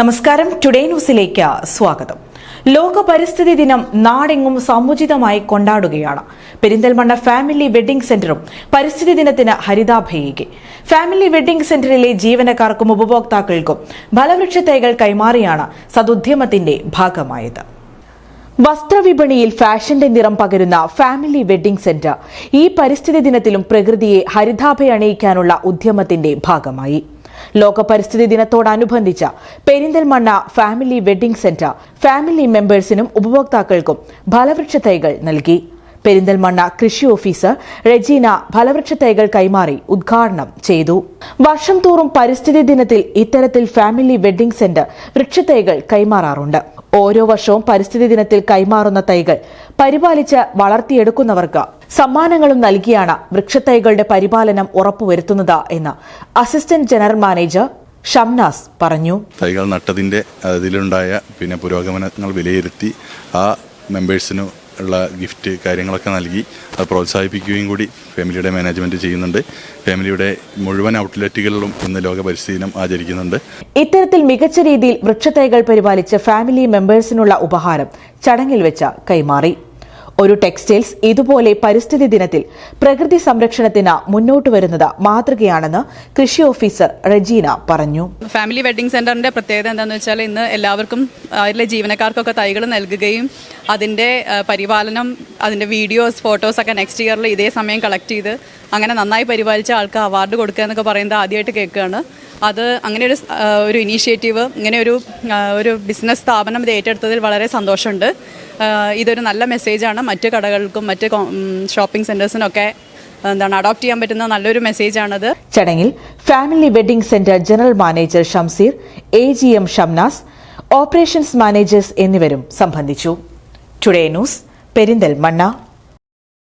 നമസ്കാരം. ടുഡേ ന്യൂസിലേക്ക് സ്വാഗതം. ലോക പരിസ്ഥിതി ദിനം നാടെങ്ങും സമുചിതമായി കൊണ്ടാടുകയാണ്. പെരിന്തൽമണ്ണ ഫാമിലി വെഡ്ഡിംഗ് സെന്ററും പരിസ്ഥിതി ദിനത്തിന് ഹരിതാഭയേകി. ഫാമിലി വെഡ്ഡിംഗ് സെന്ററിലെ ജീവനക്കാർക്കും ഉപഭോക്താക്കൾക്കും ഫലവൃക്ഷ തൈകൾ കൈമാറിയാണ് സദുദ്യമത്തിന്റെ ഭാഗമായത്. വസ്ത്രവിപണിയിൽ ഫാഷന്റെ നിറം പകരുന്ന ഫാമിലി വെഡ്ഡിംഗ് സെന്റർ ഈ പരിസ്ഥിതി ദിനത്തിലും പ്രകൃതിയെ ഹരിതാഭയണിയിക്കാനുള്ള ഉദ്യമത്തിന്റെ ഭാഗമായി. ലോക പരിസ്ഥിതി ദിനത്തോടനുബന്ധിച്ച് Perinthalmanna family wedding centre family മെമ്പേഴ്സിനും ഉപഭോക്താക്കൾക്കും ഫലവൃക്ഷ തൈകൾ നൽകി. പെരിന്തൽമണ്ണ കൃഷി ഓഫീസർ റെജീന ഫലവൃക്ഷ തൈകൾ കൈമാറി ഉദ്ഘാടനം ചെയ്തു. വർഷം തോറും പരിസ്ഥിതി ദിനത്തിൽ ഇത്തരത്തിൽ ഫാമിലി വെഡ്ഡിംഗ് സെന്റർ വൃക്ഷത്തൈകൾ കൈമാറാറുണ്ട്. ഓരോ വർഷവും പരിസ്ഥിതി ദിനത്തിൽ കൈമാറുന്ന തൈകൾ പരിപാലിച്ച് വളർത്തിയെടുക്കുന്നവർക്ക് സമ്മാനങ്ങളും നൽകിയാണ് വൃക്ഷത്തൈകളുടെ പരിപാലനം ഉറപ്പുവരുത്തുന്നത് എന്ന് അസിസ്റ്റന്റ് ജനറൽ മാനേജർ ഷംനാസ് പറഞ്ഞു. തൈകൾ നട്ടതിന്റെ അതിലുണ്ടായ പുരോഗമനങ്ങൾ വിലയിരുത്തി ആ മെമ്പേഴ്സിന് ഉള്ള ഗിഫ്റ്റ് കാര്യങ്ങളൊക്കെ നൽകി അത് പ്രോത്സാഹിപ്പിക്കുകയും കൂടി ഫാമിലിയുടെ മാനേജ്മെന്റ് ചെയ്യുന്നുണ്ട്. ഫാമിലിയുടെ മുഴുവൻ ഔട്ട്ലെറ്റുകളിലും ഇന്ന് ലോക പരിസ്ഥിതി ദിനം ആചരിക്കുന്നുണ്ട്. ഇത്തരത്തിൽ മികച്ച രീതിയിൽ വൃക്ഷത്തൈകൾ പരിപാലിച്ച് ഫാമിലി മെമ്പേഴ്സിനുള്ള ഉപഹാരം ചടങ്ങിൽ വെച്ച് കൈമാറി. ഒരു ടെക്സ്റ്റൈൽസ് ഇതുപോലെ പരിസ്ഥിതി ദിനത്തിൽ പ്രകൃതി സംരക്ഷണത്തിന് മുന്നോട്ട് വരുന്നത് മാതൃകയാണെന്ന് കൃഷി ഓഫീസർ റെജീന പറഞ്ഞു. ഫാമിലി വെഡ്ഡിംഗ് സെന്ററിന്റെ പ്രത്യേകത എന്താണെന്ന് വെച്ചാൽ ഇന്ന് എല്ലാവർക്കും അതിലെ ജീവനക്കാർക്കൊക്കെ തൈകൾ നൽകുകയും അതിന്റെ പരിപാലനം, അതിന്റെ വീഡിയോസ്, ഫോട്ടോസ് ഒക്കെ നെക്സ്റ്റ് ഇയറിൽ ഇതേ സമയം കളക്ട് ചെയ്ത് അങ്ങനെ നന്നായി പരിപാലിച്ച ആൾക്ക് അവാർഡ് കൊടുക്കുക എന്നൊക്കെ പറയുന്നത് ആദ്യമായിട്ട് കേൾക്കുകയാണ്. അത് അങ്ങനെ ഒരു ഇനീഷ്യേറ്റീവ്, ഇങ്ങനെ ഒരു ബിസിനസ് സ്ഥാപനം ഇത് ഏറ്റെടുത്തതിൽ വളരെ സന്തോഷമുണ്ട്. ഇതൊരു നല്ല മെസ്സേജാണ്. മറ്റ് കടകൾക്കും മറ്റ് ഷോപ്പിംഗ് സെന്റേഴ്സിനൊക്കെ അഡോപ്റ്റ് ചെയ്യാൻ പറ്റുന്ന നല്ലൊരു മെസ്സേജാണത്. ചടങ്ങിൽ family wedding centre general manager Shamseer, AGM Shamnas, operations managers എന്നിവരും സംബന്ധിച്ചു. Today news, Perinthalmanna.